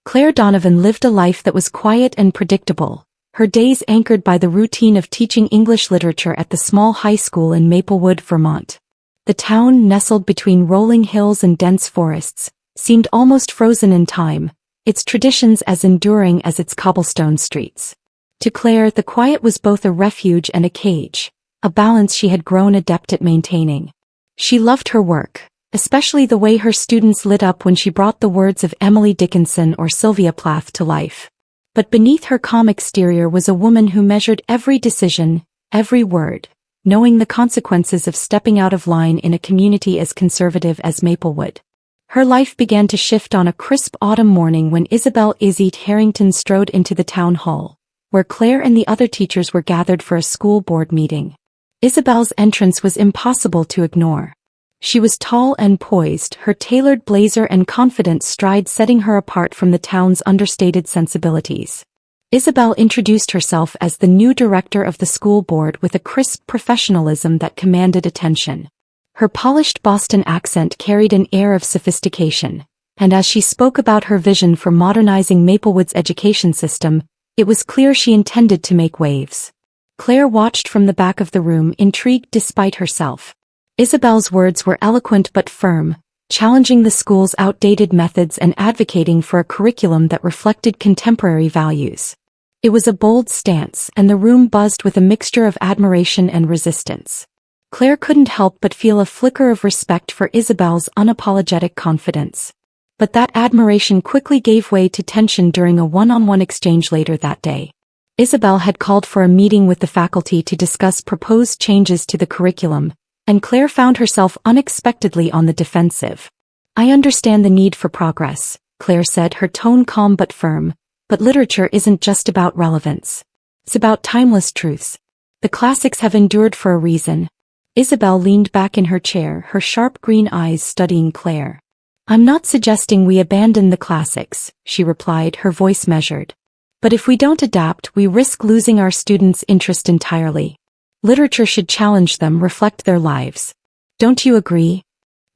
Claire Donovan lived a life that was quiet and predictable, her days anchored by the routine of teaching English literature at the small high school in Maplewood, Vermont. The town, nestled between rolling hills and dense forests, seemed almost frozen in time, its traditions as enduring as its cobblestone streets. To Claire, the quiet was both a refuge and a cage, a balance she had grown adept at maintaining. She loved her work, especially the way her students lit up when she brought the words of Emily Dickinson or Sylvia Plath to life. But beneath her calm exterior was a woman who measured every decision, every word, knowing the consequences of stepping out of line in a community as conservative as Maplewood. Her life began to shift on a crisp autumn morning when Isabel Izzy Harrington strode into the town hall, where Claire and the other teachers were gathered for a school board meeting. Isabel's entrance was impossible to ignore. She was tall and poised, her tailored blazer and confident stride setting her apart from the town's understated sensibilities. Isabel introduced herself as the new director of the school board with a crisp professionalism that commanded attention. Her polished Boston accent carried an air of sophistication, and as she spoke about her vision for modernizing Maplewood's education system, it was clear she intended to make waves. Claire watched from the back of the room, intrigued despite herself. Isabel's words were eloquent but firm, challenging the school's outdated methods and advocating for a curriculum that reflected contemporary values. It was a bold stance, and the room buzzed with a mixture of admiration and resistance. Claire couldn't help but feel a flicker of respect for Isabel's unapologetic confidence. But that admiration quickly gave way to tension during a one-on-one exchange later that day. Isabel had called for a meeting with the faculty to discuss proposed changes to the curriculum, and Claire found herself unexpectedly on the defensive. "I understand the need for progress," Claire said, her tone calm but firm, "but literature isn't just about relevance. It's about timeless truths. The classics have endured for a reason." Isabel leaned back in her chair, her sharp green eyes studying Claire. "I'm not suggesting we abandon the classics," she replied, her voice measured. "But if we don't adapt, we risk losing our students' interest entirely. Literature should challenge them, reflect their lives. Don't you agree?"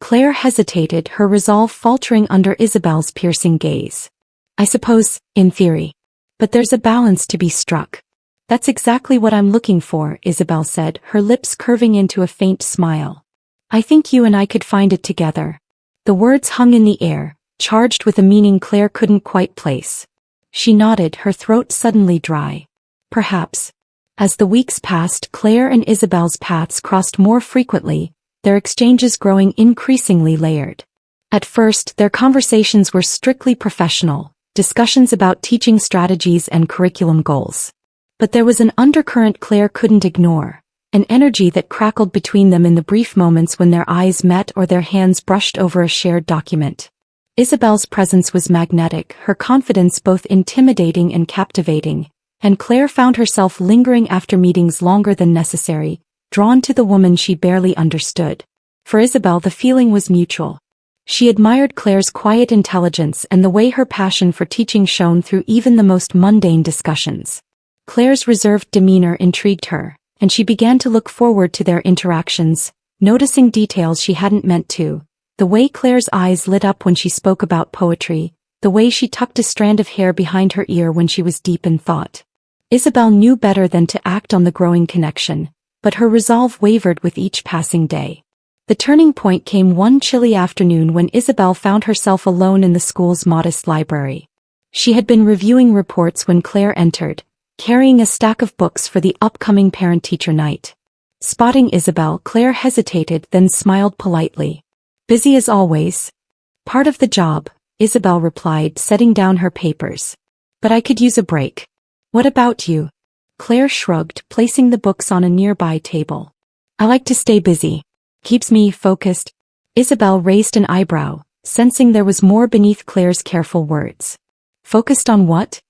Claire hesitated, her resolve faltering under Isabel's piercing gaze. "I suppose, in theory. But there's a balance to be struck." "That's exactly what I'm looking for," Isabel said, her lips curving into a faint smile. "I think you and I could find it together." The words hung in the air, charged with a meaning Claire couldn't quite place. She nodded, her throat suddenly dry. "Perhaps." As the weeks passed, Claire and Isabel's paths crossed more frequently, their exchanges growing increasingly layered. At first, their conversations were strictly professional, discussions about teaching strategies and curriculum goals. But there was an undercurrent Claire couldn't ignore, an energy that crackled between them in the brief moments when their eyes met or their hands brushed over a shared document. Isabel's presence was magnetic, her confidence both intimidating and captivating, and Claire found herself lingering after meetings longer than necessary, drawn to the woman she barely understood. For Isabel, the feeling was mutual. She admired Claire's quiet intelligence and the way her passion for teaching shone through even the most mundane discussions. Claire's reserved demeanor intrigued her, and she began to look forward to their interactions, noticing details she hadn't meant to. The way Claire's eyes lit up when she spoke about poetry, the way she tucked a strand of hair behind her ear when she was deep in thought. Isabel knew better than to act on the growing connection, but her resolve wavered with each passing day. The turning point came one chilly afternoon when Isabel found herself alone in the school's modest library. She had been reviewing reports when Claire entered, carrying a stack of books for the upcoming parent-teacher night. Spotting Isabel, Claire hesitated, then smiled politely. "Busy as always." "Part of the job," Isabel replied, setting down her papers. "But I could use a break." "What about you?" Claire shrugged, placing the books on a nearby table. "I like to stay busy. Keeps me focused." Isabel raised an eyebrow, sensing there was more beneath Claire's careful words. "Focused on what?"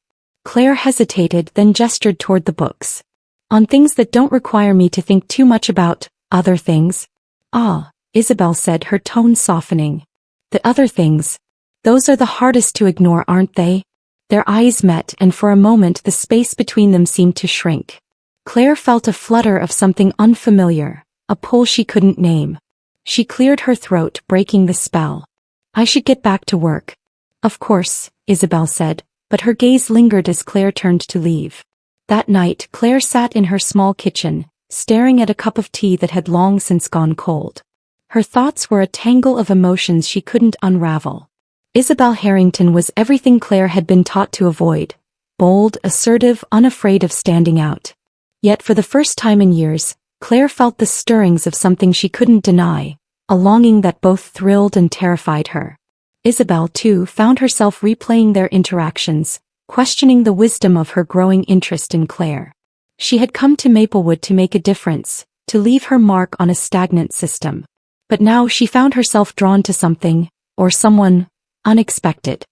Claire hesitated, then gestured toward the books. "On things that don't require me to think too much about other things." "Ah," Isabel said, her tone softening. "The other things. Those are the hardest to ignore, aren't they?" Their eyes met, and for a moment the space between them seemed to shrink. Claire felt a flutter of something unfamiliar, a pull she couldn't name. She cleared her throat, breaking the spell. "I should get back to work." Of course, Isabel said, but her gaze lingered as Claire turned to leave. That night, Claire sat in her small kitchen, staring at a cup of tea that had long since gone cold. Her thoughts were a tangle of emotions she couldn't unravel. Isabel Harrington was everything Claire had been taught to avoid: bold, assertive, unafraid of standing out. Yet for the first time in years, Claire felt the stirrings of something she couldn't deny, a longing that both thrilled and terrified her. Isabel, too, found herself replaying their interactions, questioning the wisdom of her growing interest in Claire. She had come to Maplewood to make a difference, to leave her mark on a stagnant system. But now she found herself drawn to something, or someone, unexpected.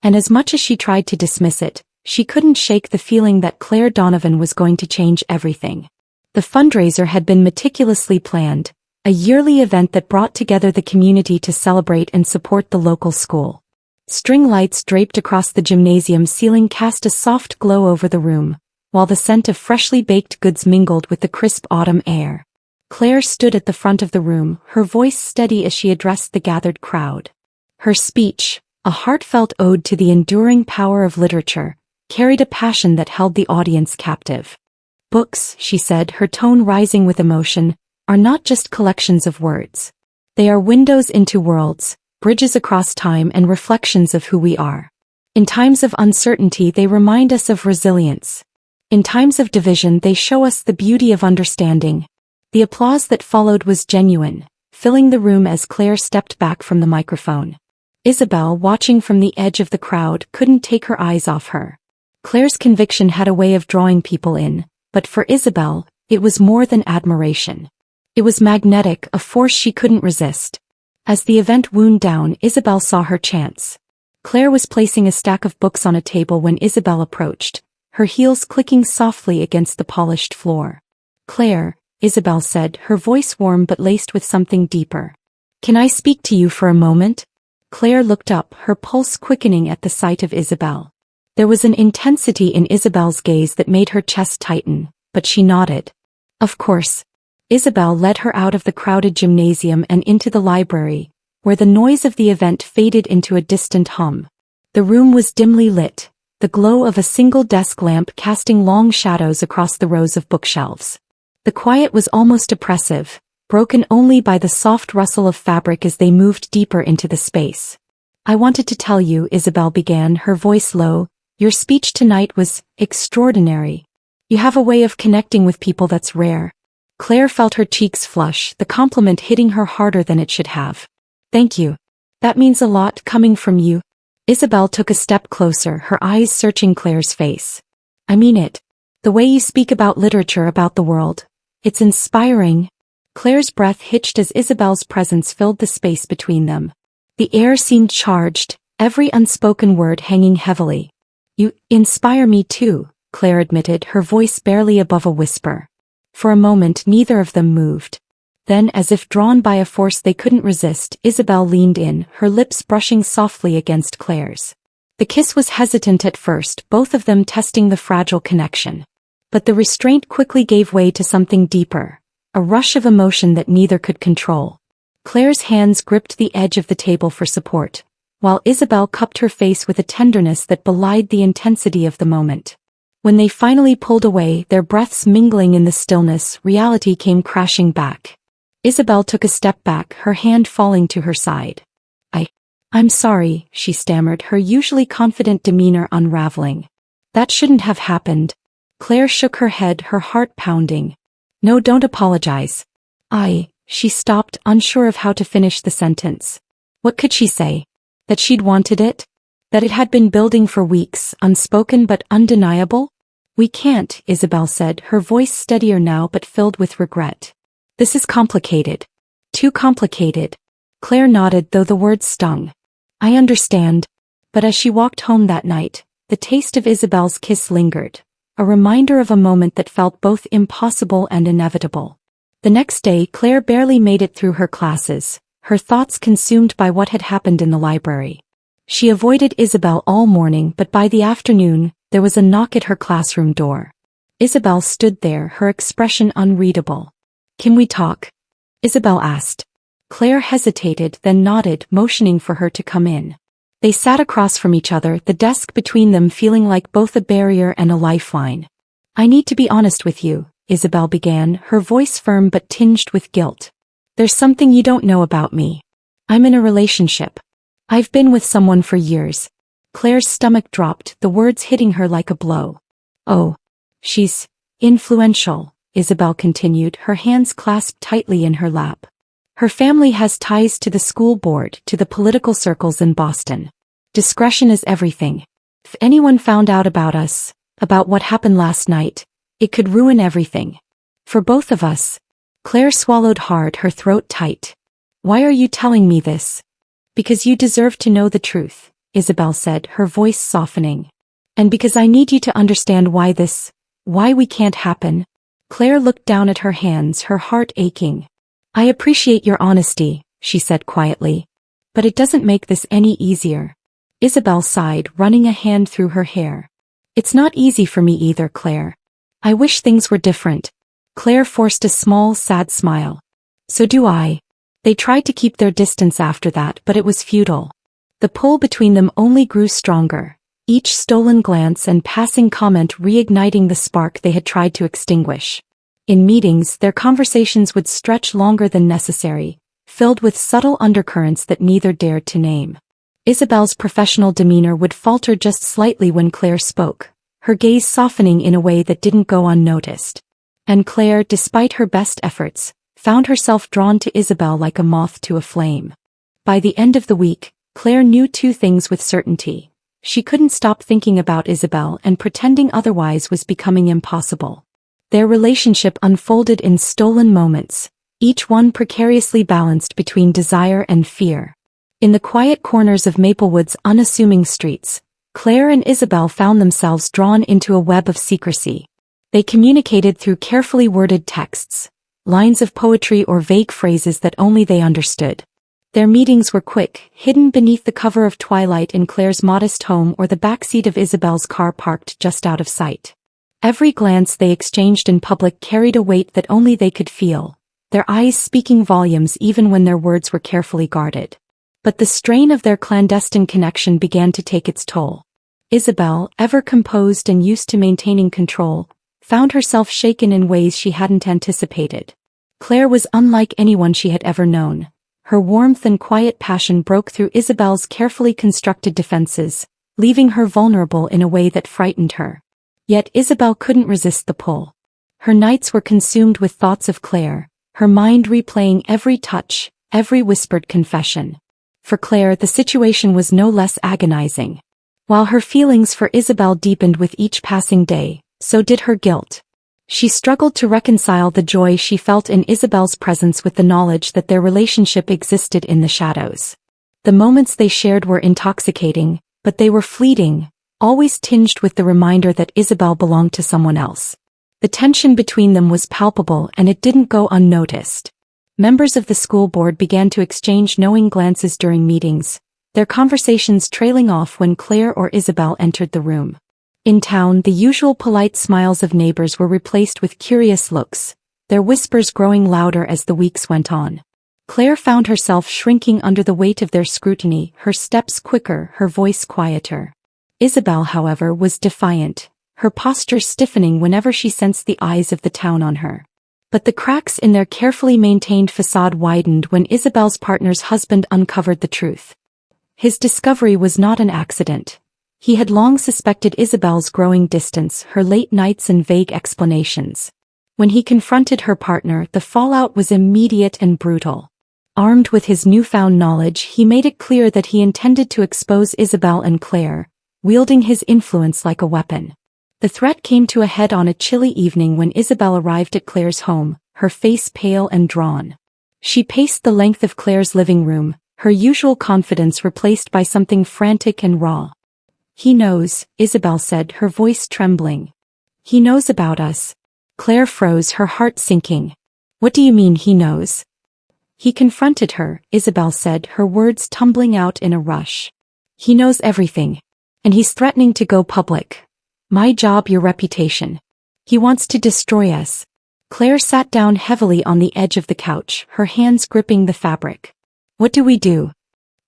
And as much as she tried to dismiss it, she couldn't shake the feeling that Claire Donovan was going to change everything. The fundraiser had been meticulously planned, a yearly event that brought together the community to celebrate and support the local school. String lights draped across the gymnasium ceiling cast a soft glow over the room, while the scent of freshly baked goods mingled with the crisp autumn air. Claire stood at the front of the room, her voice steady as she addressed the gathered crowd. Her speech, a heartfelt ode to the enduring power of literature, carried a passion that held the audience captive. Books, she said, her tone rising with emotion, are not just collections of words. They are windows into worlds, bridges across time, and reflections of who we are. In times of uncertainty, they remind us of resilience. In times of division, they show us the beauty of understanding. The applause that followed was genuine, filling the room as Claire stepped back from the microphone. Isabel, watching from the edge of the crowd, couldn't take her eyes off her. Claire's conviction had a way of drawing people in, but for Isabel, it was more than admiration. It was magnetic, a force she couldn't resist. As the event wound down, Isabel saw her chance. Claire was placing a stack of books on a table when Isabel approached, her heels clicking softly against the polished floor. "Claire," Isabel said, her voice warm but laced with something deeper. "Can I speak to you for a moment?" Claire looked up, her pulse quickening at the sight of Isabel. There was an intensity in Isabel's gaze that made her chest tighten, but she nodded. "Of course." Isabel led her out of the crowded gymnasium and into the library, where the noise of the event faded into a distant hum. The room was dimly lit, the glow of a single desk lamp casting long shadows across the rows of bookshelves. The quiet was almost oppressive, broken only by the soft rustle of fabric as they moved deeper into the space. "I wanted to tell you," Isabel began, her voice low, "your speech tonight was extraordinary. You have a way of connecting with people that's rare." Claire felt her cheeks flush, the compliment hitting her harder than it should have. "Thank you. That means a lot coming from you." Isabel took a step closer, her eyes searching Claire's face. "I mean it. The way you speak about literature, about the world. It's inspiring." Claire's breath hitched as Isabel's presence filled the space between them. The air seemed charged, every unspoken word hanging heavily. "You inspire me too," Claire admitted, her voice barely above a whisper. For a moment neither of them moved. Then, as if drawn by a force they couldn't resist, Isabel leaned in, her lips brushing softly against Claire's. The kiss was hesitant at first, both of them testing the fragile connection. But the restraint quickly gave way to something deeper, a rush of emotion that neither could control. Claire's hands gripped the edge of the table for support, while Isabel cupped her face with a tenderness that belied the intensity of the moment. When they finally pulled away, their breaths mingling in the stillness, reality came crashing back. Isabel took a step back, her hand falling to her side. I'm sorry," she stammered, her usually confident demeanor unraveling. "That shouldn't have happened." Claire shook her head, her heart pounding. "No, don't apologize." She stopped, unsure of how to finish the sentence. What could she say? That she'd wanted it? That it had been building for weeks, unspoken but undeniable? "We can't," Isabel said, her voice steadier now but filled with regret. "This is complicated. Too complicated." Claire nodded, though the words stung. "I understand." But as she walked home that night, the taste of Isabel's kiss lingered, a reminder of a moment that felt both impossible and inevitable. The next day, Claire barely made it through her classes, her thoughts consumed by what had happened in the library. She avoided Isabel all morning, but by the afternoon, there was a knock at her classroom door. Isabel stood there, her expression unreadable. "Can we talk?" Isabel asked. Claire hesitated, then nodded, motioning for her to come in. They sat across from each other, the desk between them feeling like both a barrier and a lifeline. "I need to be honest with you," Isabel began, her voice firm but tinged with guilt. "There's something you don't know about me. I'm in a relationship. I've been with someone for years." Claire's stomach dropped, the words hitting her like a blow. "Oh. She's influential," Isabel continued, her hands clasped tightly in her lap. "Her family has ties to the school board, to the political circles in Boston. Discretion is everything. If anyone found out about us, about what happened last night, it could ruin everything. For both of us." Claire swallowed hard, her throat tight. "Why are you telling me this?" "Because you deserve to know the truth," Isabel said, her voice softening. "And because I need you to understand why we can't happen." Claire looked down at her hands, her heart aching. "I appreciate your honesty," she said quietly. "But it doesn't make this any easier." Isabel sighed, running a hand through her hair. "It's not easy for me either, Claire. I wish things were different." Claire forced a small, sad smile. "So do I." They tried to keep their distance after that, but it was futile. The pull between them only grew stronger, each stolen glance and passing comment reigniting the spark they had tried to extinguish. In meetings, their conversations would stretch longer than necessary, filled with subtle undercurrents that neither dared to name. Isabel's professional demeanor would falter just slightly when Claire spoke, her gaze softening in a way that didn't go unnoticed. And Claire, despite her best efforts, found herself drawn to Isabel like a moth to a flame. By the end of the week, Claire knew two things with certainty. She couldn't stop thinking about Isabel, and pretending otherwise was becoming impossible. Their relationship unfolded in stolen moments, each one precariously balanced between desire and fear. In the quiet corners of Maplewood's unassuming streets, Claire and Isabel found themselves drawn into a web of secrecy. They communicated through carefully worded texts, lines of poetry or vague phrases that only they understood. Their meetings were quick, hidden beneath the cover of twilight in Claire's modest home or the backseat of Isabel's car parked just out of sight. Every glance they exchanged in public carried a weight that only they could feel, their eyes speaking volumes even when their words were carefully guarded. But the strain of their clandestine connection began to take its toll. Isabel, ever composed and used to maintaining control, found herself shaken in ways she hadn't anticipated. Claire was unlike anyone she had ever known. Her warmth and quiet passion broke through Isabel's carefully constructed defenses, leaving her vulnerable in a way that frightened her. Yet Isabel couldn't resist the pull. Her nights were consumed with thoughts of Claire, her mind replaying every touch, every whispered confession. For Claire, the situation was no less agonizing. While her feelings for Isabel deepened with each passing day, so did her guilt. She struggled to reconcile the joy she felt in Isabel's presence with the knowledge that their relationship existed in the shadows. The moments they shared were intoxicating, but they were fleeting, always tinged with the reminder that Isabel belonged to someone else. The tension between them was palpable, and it didn't go unnoticed. Members of the school board began to exchange knowing glances during meetings, their conversations trailing off when Claire or Isabel entered the room. In town, the usual polite smiles of neighbors were replaced with curious looks, their whispers growing louder as the weeks went on. Claire found herself shrinking under the weight of their scrutiny, her steps quicker, her voice quieter. Isabel, however, was defiant, her posture stiffening whenever she sensed the eyes of the town on her. But the cracks in their carefully maintained facade widened when Isabel's partner's husband uncovered the truth. His discovery was not an accident. He had long suspected Isabel's growing distance, her late nights and vague explanations. When he confronted her partner, the fallout was immediate and brutal. Armed with his newfound knowledge, he made it clear that he intended to expose Isabel and Claire, wielding his influence like a weapon. The threat came to a head on a chilly evening when Isabel arrived at Claire's home, her face pale and drawn. She paced the length of Claire's living room, her usual confidence replaced by something frantic and raw. "He knows," Isabel said, her voice trembling. "He knows about us." Claire froze, her heart sinking. "What do you mean he knows?" "He confronted her," Isabel said, her words tumbling out in a rush. "He knows everything. And he's threatening to go public. My job, your reputation. He wants to destroy us." Claire sat down heavily on the edge of the couch, her hands gripping the fabric. "What do we do?"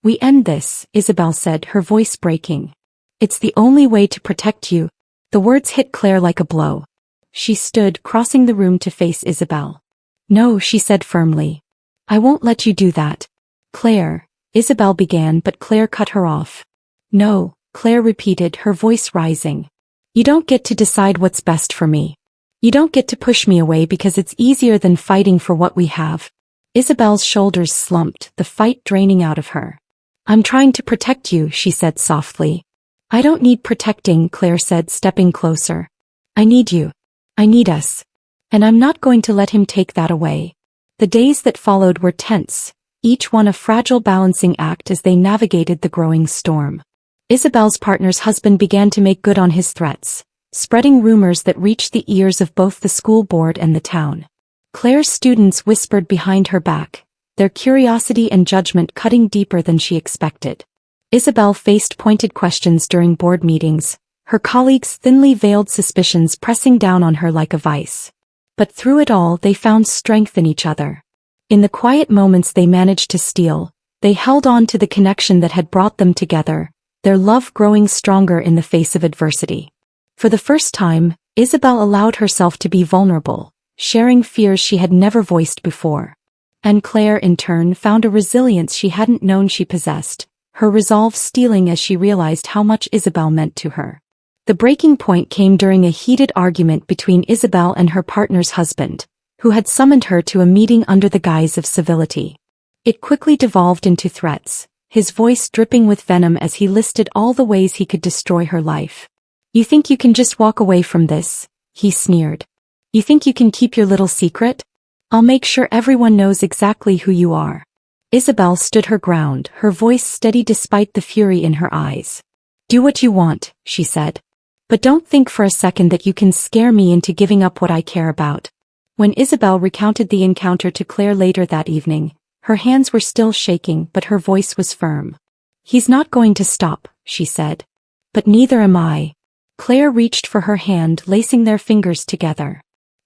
We end this, Isabel said, her voice breaking. It's the only way to protect you. The words hit Claire like a blow. She stood, crossing the room to face Isabel. No, she said firmly. I won't let you do that. Claire, Isabel began, but Claire cut her off. No, Claire repeated, her voice rising. You don't get to decide what's best for me. You don't get to push me away because it's easier than fighting for what we have. Isabel's shoulders slumped, the fight draining out of her. I'm trying to protect you, she said softly. I don't need protecting, Claire said, stepping closer. I need you. I need us. And I'm not going to let him take that away. The days that followed were tense, each one a fragile balancing act as they navigated the growing storm. Isabel's partner's husband began to make good on his threats, spreading rumors that reached the ears of both the school board and the town. Claire's students whispered behind her back, their curiosity and judgment cutting deeper than she expected. Isabel faced pointed questions during board meetings, her colleagues' thinly veiled suspicions pressing down on her like a vice. But through it all they found strength in each other. In the quiet moments they managed to steal, they held on to the connection that had brought them together, their love growing stronger in the face of adversity. For the first time, Isabel allowed herself to be vulnerable, sharing fears she had never voiced before. And Claire, in turn, found a resilience she hadn't known she possessed, her resolve steeling as she realized how much Isabel meant to her. The breaking point came during a heated argument between Isabel and her partner's husband, who had summoned her to a meeting under the guise of civility. It quickly devolved into threats, his voice dripping with venom as he listed all the ways he could destroy her life. You think you can just walk away from this? He sneered. You think you can keep your little secret? I'll make sure everyone knows exactly who you are. Isabel stood her ground, her voice steady despite the fury in her eyes. Do what you want, she said. But don't think for a second that you can scare me into giving up what I care about. When Isabel recounted the encounter to Claire later that evening, her hands were still shaking but her voice was firm. He's not going to stop, she said. But neither am I. Claire reached for her hand, lacing their fingers together.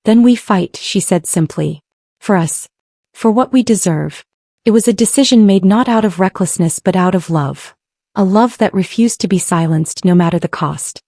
Then we fight, she said simply. For us. For what we deserve. It was a decision made not out of recklessness but out of love. A love that refused to be silenced no matter the cost.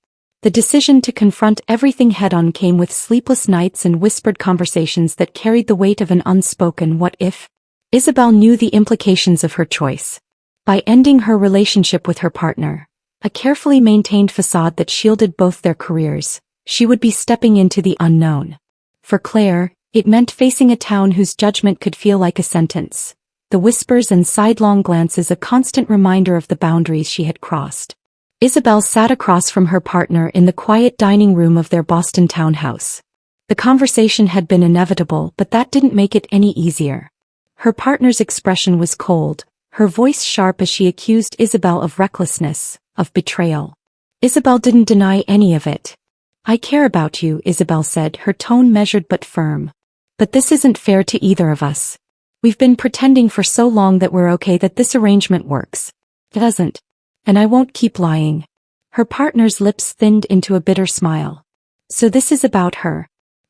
The decision to confront everything head-on came with sleepless nights and whispered conversations that carried the weight of an unspoken what if. Isabel knew the implications of her choice. By ending her relationship with her partner, a carefully maintained facade that shielded both their careers, she would be stepping into the unknown. For Claire, it meant facing a town whose judgment could feel like a sentence, the whispers and sidelong glances a constant reminder of the boundaries she had crossed. Isabel sat across from her partner in the quiet dining room of their Boston townhouse. The conversation had been inevitable, but that didn't make it any easier. Her partner's expression was cold, her voice sharp as she accused Isabel of recklessness, of betrayal. Isabel didn't deny any of it. I care about you, Isabel said, her tone measured but firm. But this isn't fair to either of us. We've been pretending for so long that we're okay, that this arrangement works. It doesn't. And I won't keep lying. Her partner's lips thinned into a bitter smile. So this is about her.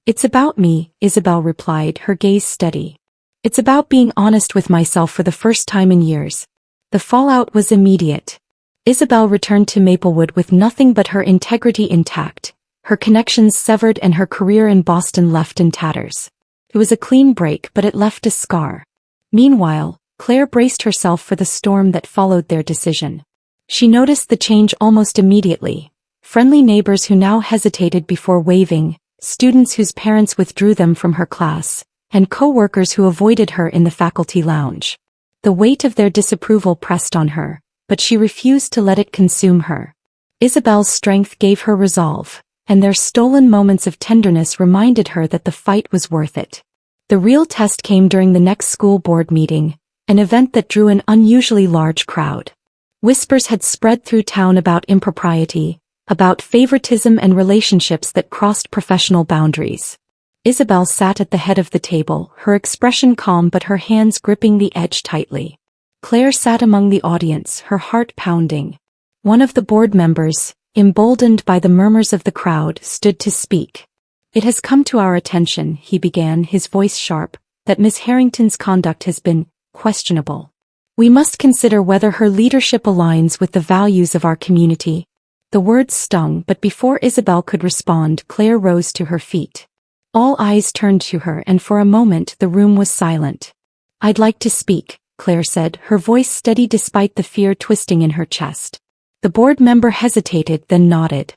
It's about me, Isabel replied, her gaze steady. It's about being honest with myself for the first time in years. The fallout was immediate. Isabel returned to Maplewood with nothing but her integrity intact, her connections severed and her career in Boston left in tatters. It was a clean break, but it left a scar. Meanwhile, Claire braced herself for the storm that followed their decision. She noticed the change almost immediately. Friendly neighbors who now hesitated before waving, students whose parents withdrew them from her class, and co-workers who avoided her in the faculty lounge. The weight of their disapproval pressed on her, but she refused to let it consume her. Isabel's strength gave her resolve, and their stolen moments of tenderness reminded her that the fight was worth it. The real test came during the next school board meeting, an event that drew an unusually large crowd. Whispers had spread through town about impropriety, about favoritism and relationships that crossed professional boundaries. Isabel sat at the head of the table, her expression calm but her hands gripping the edge tightly. Claire sat among the audience, her heart pounding. One of the board members, emboldened by the murmurs of the crowd, stood to speak. It has come to our attention, he began, his voice sharp, that Miss Harrington's conduct has been questionable. We must consider whether her leadership aligns with the values of our community. The words stung, but before Isabel could respond, Claire rose to her feet. All eyes turned to her, and for a moment the room was silent. "I'd like to speak," Claire said, her voice steady despite the fear twisting in her chest. The board member hesitated, then nodded.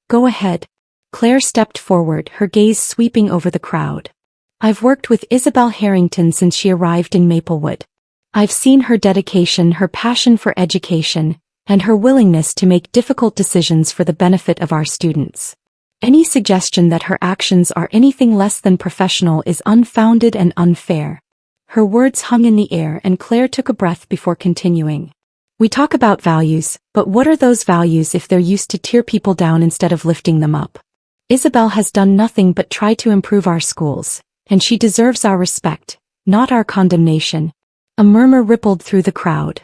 "Go ahead." Claire stepped forward, her gaze sweeping over the crowd. "I've worked with Isabel Harrington since she arrived in Maplewood. I've seen her dedication, her passion for education, and her willingness to make difficult decisions for the benefit of our students. Any suggestion that her actions are anything less than professional is unfounded and unfair." Her words hung in the air, and Claire took a breath before continuing. "We talk about values, but what are those values if they're used to tear people down instead of lifting them up? Isabel has done nothing but try to improve our schools, and she deserves our respect, not our condemnation." A murmur rippled through the crowd.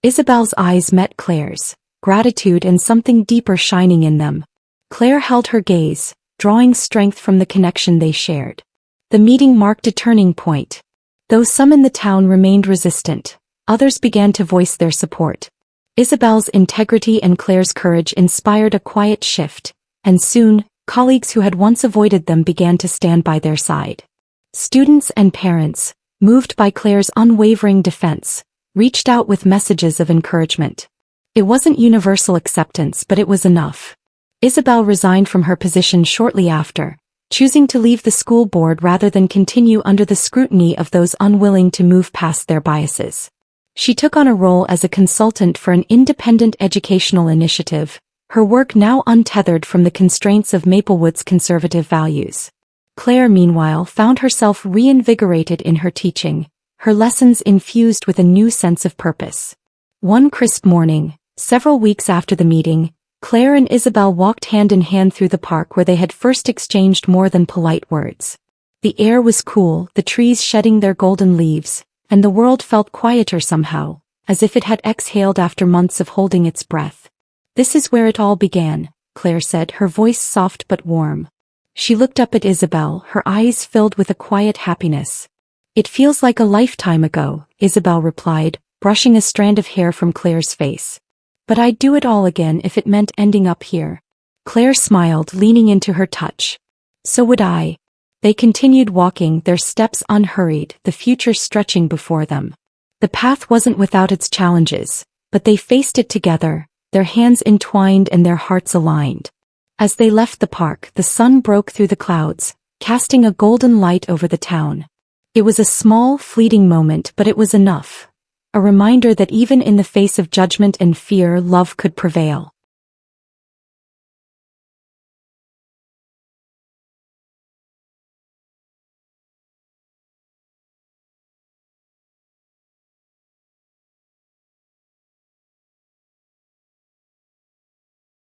Isabel's eyes met Claire's, gratitude and something deeper shining in them. Claire held her gaze, drawing strength from the connection they shared. The meeting marked a turning point. Though some in the town remained resistant, others began to voice their support. Isabel's integrity and Claire's courage inspired a quiet shift, and soon, colleagues who had once avoided them began to stand by their side. Students and parents, moved by Claire's unwavering defense, reached out with messages of encouragement. It wasn't universal acceptance, but it was enough. Isabel resigned from her position shortly after, choosing to leave the school board rather than continue under the scrutiny of those unwilling to move past their biases. She took on a role as a consultant for an independent educational initiative, her work now untethered from the constraints of Maplewood's conservative values. Claire, meanwhile, found herself reinvigorated in her teaching, her lessons infused with a new sense of purpose. One crisp morning, several weeks after the meeting, Claire and Isabel walked hand in hand through the park where they had first exchanged more than polite words. The air was cool, the trees shedding their golden leaves, and the world felt quieter somehow, as if it had exhaled after months of holding its breath. "This is where it all began," Claire said, her voice soft but warm. She looked up at Isabel, her eyes filled with a quiet happiness. "It feels like a lifetime ago," Isabel replied, brushing a strand of hair from Claire's face. "But I'd do it all again if it meant ending up here." Claire smiled, leaning into her touch. "So would I." They continued walking, their steps unhurried, the future stretching before them. The path wasn't without its challenges, but they faced it together, their hands entwined and their hearts aligned. As they left the park, the sun broke through the clouds, casting a golden light over the town. It was a small, fleeting moment, but it was enough. A reminder that even in the face of judgment and fear, love could prevail.